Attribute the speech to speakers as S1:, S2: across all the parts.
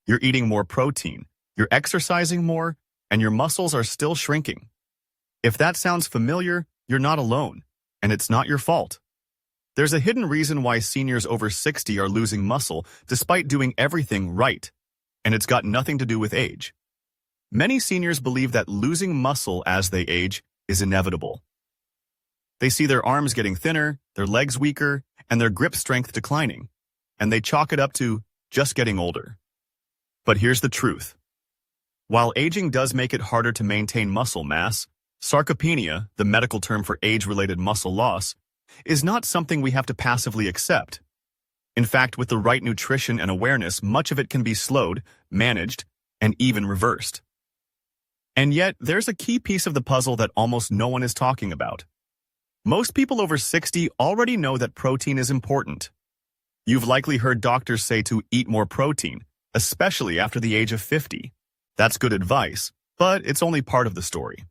S1: You're eating more protein, you're exercising more, and your muscles are still shrinking. If that sounds familiar, you're not alone, and it's not your fault. There's a hidden reason why seniors over 60 are losing muscle despite doing everything right, and it's got nothing to do with age. Many seniors believe that losing muscle as they age is inevitable. They see their arms getting thinner, their legs weaker, and their grip strength declining, and they chalk it up to just getting older. But here's the truth. While aging does make it harder to maintain muscle mass, sarcopenia, the medical term for age-related muscle loss, is not something we have to passively accept. In fact, with the right nutrition and awareness, much of it can be slowed, managed, and even reversed. And yet, there's a key piece of the puzzle that almost no one is talking about. Most people over 60 already know that protein is important. You've likely heard doctors say to eat more protein, especially after the age of 50. That's good advice, but it's only part of the story.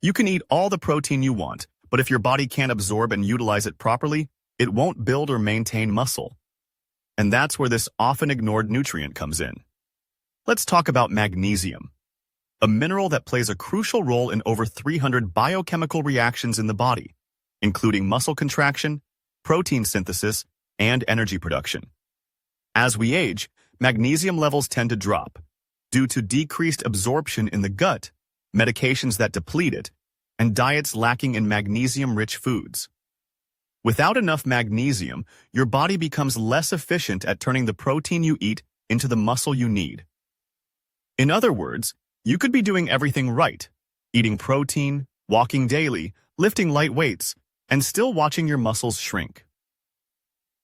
S1: You can eat all the protein you want, but if your body can't absorb and utilize it properly, it won't build or maintain muscle. And that's where this often ignored nutrient comes in. Let's talk about magnesium, a mineral that plays a crucial role in over 300 biochemical reactions in the body, including muscle contraction, protein synthesis, and energy production. As we age, magnesium levels tend to drop due to decreased absorption in the gut, medications that deplete it, and diets lacking in magnesium-rich foods. Without enough magnesium, your body becomes less efficient at turning the protein you eat into the muscle you need. In other words, you could be doing everything right, eating protein, walking daily, lifting light weights, and still watching your muscles shrink.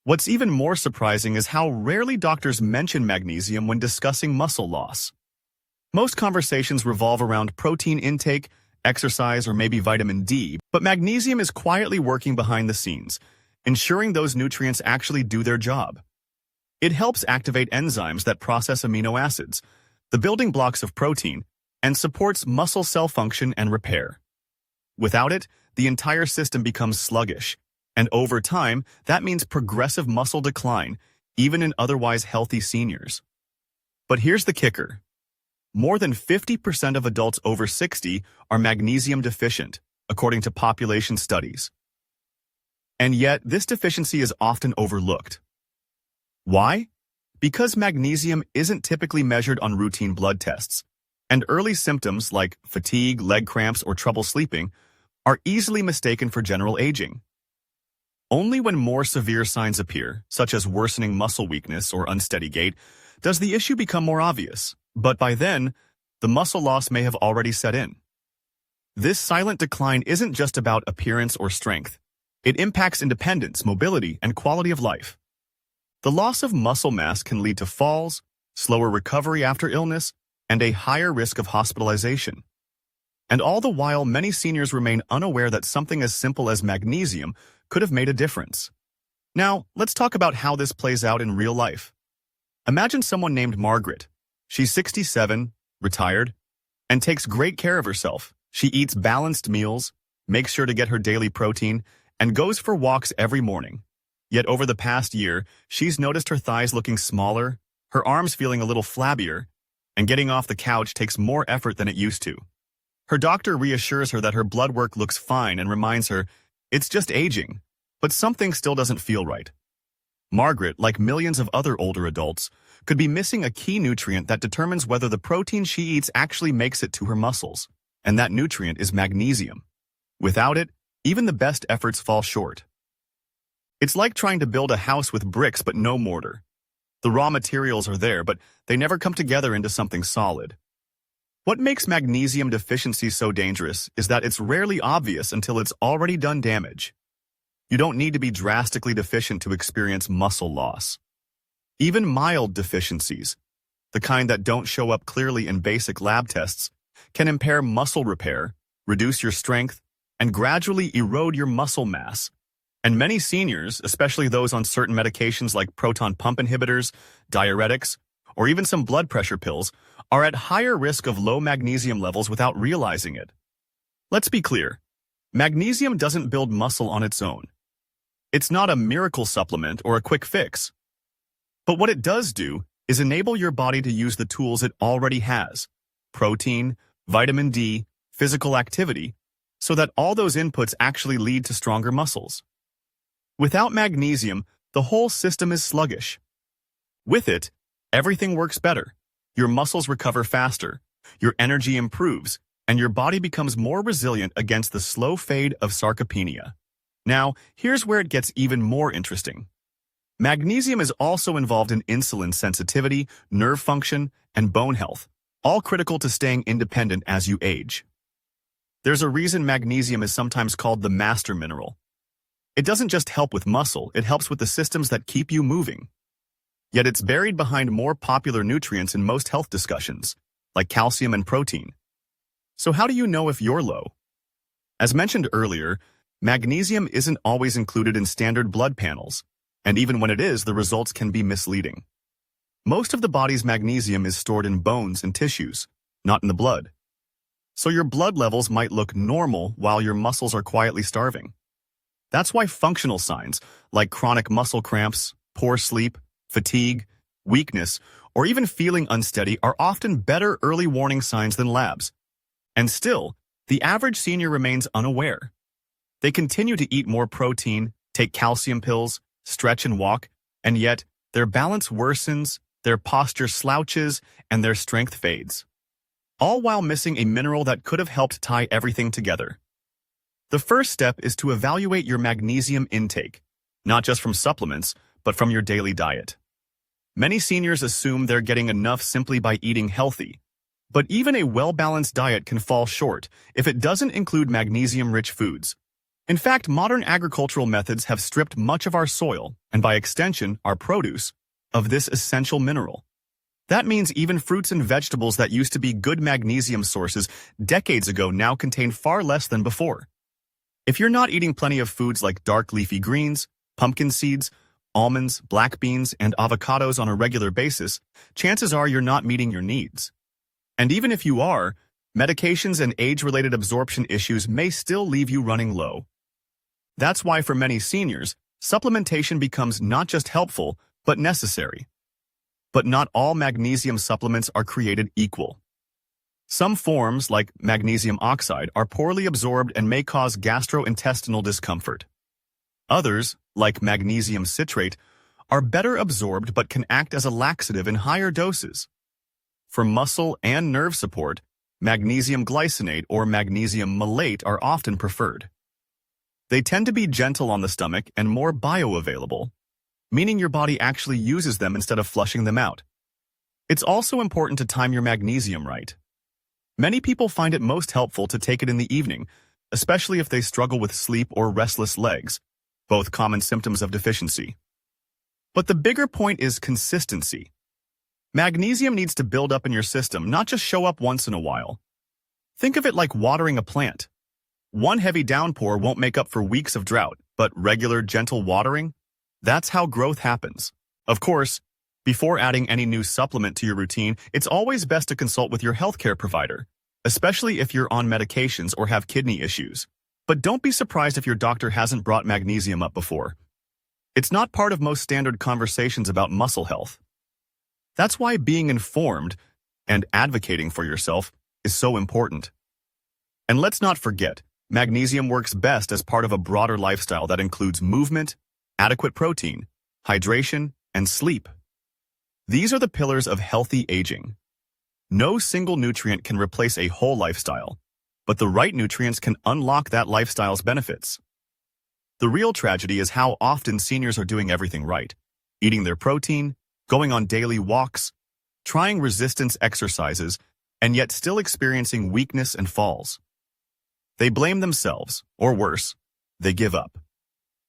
S1: What's even more surprising is how rarely doctors mention magnesium when discussing muscle loss. Most conversations revolve around protein intake, exercise, or maybe vitamin D, but magnesium is quietly working behind the scenes, ensuring those nutrients actually do their job. It helps activate enzymes that process amino acids, the building blocks of protein, and supports muscle cell function and repair. Without it, the entire system becomes sluggish, and over time, that means progressive muscle decline, even in otherwise healthy seniors. But here's the kicker. More than 50% of adults over 60 are magnesium deficient, according to population studies. And yet, this deficiency is often overlooked. Why? Because magnesium isn't typically measured on routine blood tests, and early symptoms like fatigue, leg cramps, or trouble sleeping are easily mistaken for general aging. Only when more severe signs appear, such as worsening muscle weakness or unsteady gait, does the issue become more obvious. But by then, the muscle loss may have already set in. This silent decline isn't just about appearance or strength. It impacts independence, mobility, and quality of life. The loss of muscle mass can lead to falls, slower recovery after illness, and a higher risk of hospitalization. And all the while, many seniors remain unaware that something as simple as magnesium could have made a difference. Now, let's talk about how this plays out in real life. Imagine someone named Margaret. She's 67, retired, and takes great care of herself. She eats balanced meals, makes sure to get her daily protein, and goes for walks every morning. Yet over the past year, she's noticed her thighs looking smaller, her arms feeling a little flabbier, and getting off the couch takes more effort than it used to. Her doctor reassures her that her blood work looks fine and reminds her it's just aging, but something still doesn't feel right. Margaret, like millions of other older adults, could be missing a key nutrient that determines whether the protein she eats actually makes it to her muscles, and that nutrient is magnesium. Without it, even the best efforts fall short. It's like trying to build a house with bricks but no mortar. The raw materials are there, but they never come together into something solid. What makes magnesium deficiency so dangerous is that it's rarely obvious until it's already done damage. You don't need to be drastically deficient to experience muscle loss. Even mild deficiencies, the kind that don't show up clearly in basic lab tests, can impair muscle repair, reduce your strength, and gradually erode your muscle mass. And many seniors, especially those on certain medications like proton pump inhibitors, diuretics, or even some blood pressure pills, are at higher risk of low magnesium levels without realizing it. Let's be clear. Magnesium doesn't build muscle on its own. It's not a miracle supplement or a quick fix. But what it does do is enable your body to use the tools it already has, protein, vitamin D, physical activity, so that all those inputs actually lead to stronger muscles. Without magnesium, the whole system is sluggish. With it, everything works better. Your muscles recover faster, your energy improves, and your body becomes more resilient against the slow fade of sarcopenia. Now, here's where it gets even more interesting. Magnesium is also involved in insulin sensitivity, nerve function, and bone health, all critical to staying independent as you age. There's a reason magnesium is sometimes called the master mineral. It doesn't just help with muscle, it helps with the systems that keep you moving. Yet it's buried behind more popular nutrients in most health discussions, like calcium and protein. So how do you know if you're low? As mentioned earlier, magnesium isn't always included in standard blood panels, and even when it is, the results can be misleading. Most of the body's magnesium is stored in bones and tissues, not in the blood. So your blood levels might look normal while your muscles are quietly starving. That's why functional signs, like chronic muscle cramps, poor sleep, fatigue, weakness, or even feeling unsteady are often better early warning signs than labs. And still, the average senior remains unaware. They continue to eat more protein, take calcium pills, stretch and walk, and yet their balance worsens, their posture slouches, and their strength fades. All while missing a mineral that could have helped tie everything together. The first step is to evaluate your magnesium intake, not just from supplements, but from your daily diet. Many seniors assume they're getting enough simply by eating healthy, but even a well-balanced diet can fall short if it doesn't include magnesium-rich foods. In fact, modern agricultural methods have stripped much of our soil, and by extension, our produce, of this essential mineral. That means even fruits and vegetables that used to be good magnesium sources decades ago now contain far less than before. If you're not eating plenty of foods like dark leafy greens, pumpkin seeds, almonds, black beans, and avocados on a regular basis, chances are you're not meeting your needs. And even if you are, medications and age-related absorption issues may still leave you running low. That's why for many seniors, supplementation becomes not just helpful, but necessary. But not all magnesium supplements are created equal. Some forms, like magnesium oxide, are poorly absorbed and may cause gastrointestinal discomfort. Others, like magnesium citrate, are better absorbed but can act as a laxative in higher doses. For muscle and nerve support, magnesium glycinate or magnesium malate are often preferred. They tend to be gentle on the stomach and more bioavailable, meaning your body actually uses them instead of flushing them out. It's also important to time your magnesium right. Many people find it most helpful to take it in the evening, especially if they struggle with sleep or restless legs, both common symptoms of deficiency. But the bigger point is consistency. Magnesium needs to build up in your system, not just show up once in a while. Think of it like watering a plant. One heavy downpour won't make up for weeks of drought, but regular, gentle watering? That's how growth happens. Of course, before adding any new supplement to your routine, it's always best to consult with your healthcare provider, especially if you're on medications or have kidney issues. But don't be surprised if your doctor hasn't brought magnesium up before. It's not part of most standard conversations about muscle health. That's why being informed and advocating for yourself is so important. And let's not forget, magnesium works best as part of a broader lifestyle that includes movement, adequate protein, hydration, and sleep. These are the pillars of healthy aging. No single nutrient can replace a whole lifestyle, but the right nutrients can unlock that lifestyle's benefits. The real tragedy is how often seniors are doing everything right, eating their protein, going on daily walks, trying resistance exercises, and yet still experiencing weakness and falls. They blame themselves, or worse, they give up.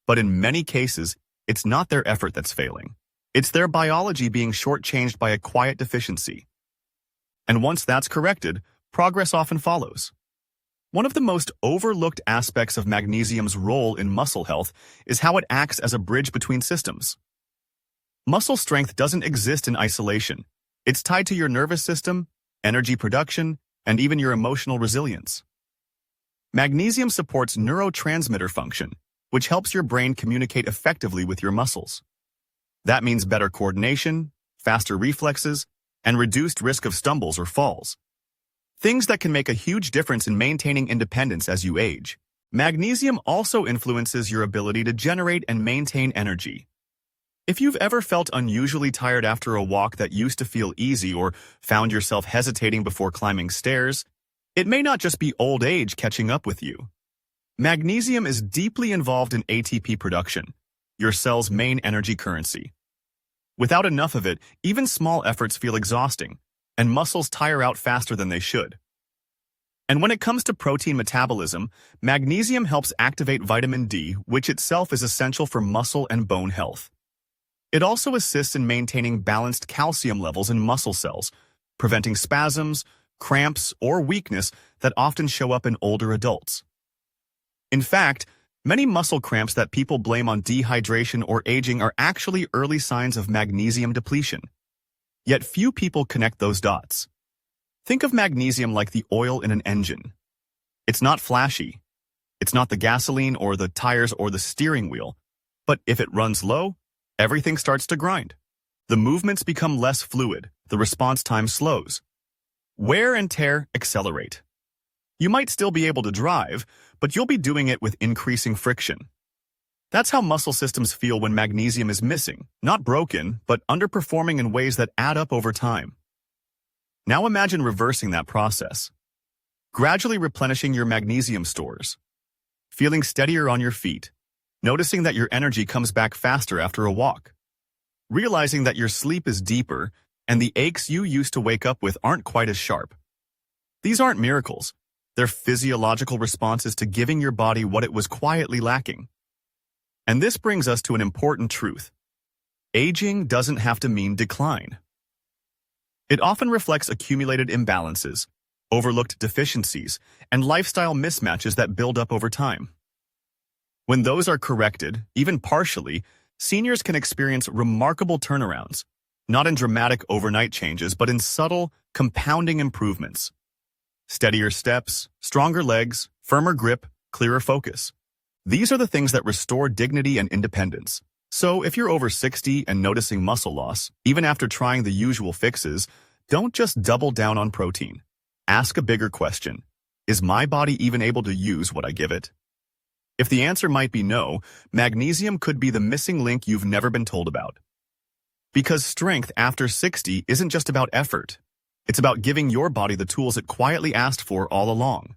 S1: But in many cases, it's not their effort that's failing. It's their biology being shortchanged by a quiet deficiency. And once that's corrected, progress often follows. One of the most overlooked aspects of magnesium's role in muscle health is how it acts as a bridge between systems. Muscle strength doesn't exist in isolation. It's tied to your nervous system, energy production, and even your emotional resilience. Magnesium supports neurotransmitter function, which helps your brain communicate effectively with your muscles. That means better coordination, faster reflexes, and reduced risk of stumbles or falls. Things that can make a huge difference in maintaining independence as you age. Magnesium also influences your ability to generate and maintain energy. If you've ever felt unusually tired after a walk that used to feel easy or found yourself hesitating before climbing stairs, it may not just be old age catching up with you. Magnesium is deeply involved in ATP production, your cell's main energy currency. Without enough of it, even small efforts feel exhausting, and muscles tire out faster than they should. And when it comes to protein metabolism, magnesium helps activate vitamin D, which itself is essential for muscle and bone health. It also assists in maintaining balanced calcium levels in muscle cells, preventing spasms, cramps, or weakness that often show up in older adults. In fact, many muscle cramps that people blame on dehydration or aging are actually early signs of magnesium depletion. Yet few people connect those dots. Think of magnesium like the oil in an engine. It's not flashy. It's not the gasoline or the tires or the steering wheel. But if it runs low, everything starts to grind. The movements become less fluid. The response time slows. Wear and tear accelerate. You might still be able to drive, but you'll be doing it with increasing friction. That's how muscle systems feel when magnesium is missing, not broken, but underperforming in ways that add up over time. Now imagine reversing that process. Gradually replenishing your magnesium stores. Feeling steadier on your feet. Noticing that your energy comes back faster after a walk. Realizing that your sleep is deeper and the aches you used to wake up with aren't quite as sharp. These aren't miracles. They're physiological responses to giving your body what it was quietly lacking. And this brings us to an important truth. Aging doesn't have to mean decline. It often reflects accumulated imbalances, overlooked deficiencies, and lifestyle mismatches that build up over time. When those are corrected, even partially, seniors can experience remarkable turnarounds, not in dramatic overnight changes, but in subtle, compounding improvements. Steadier steps, stronger legs, firmer grip, clearer focus. These are the things that restore dignity and independence. So if you're over 60 and noticing muscle loss, even after trying the usual fixes, don't just double down on protein. Ask a bigger question. Is my body even able to use what I give it? If the answer might be no, magnesium could be the missing link you've never been told about. Because strength after 60 isn't just about effort. It's about giving your body the tools it quietly asked for all along.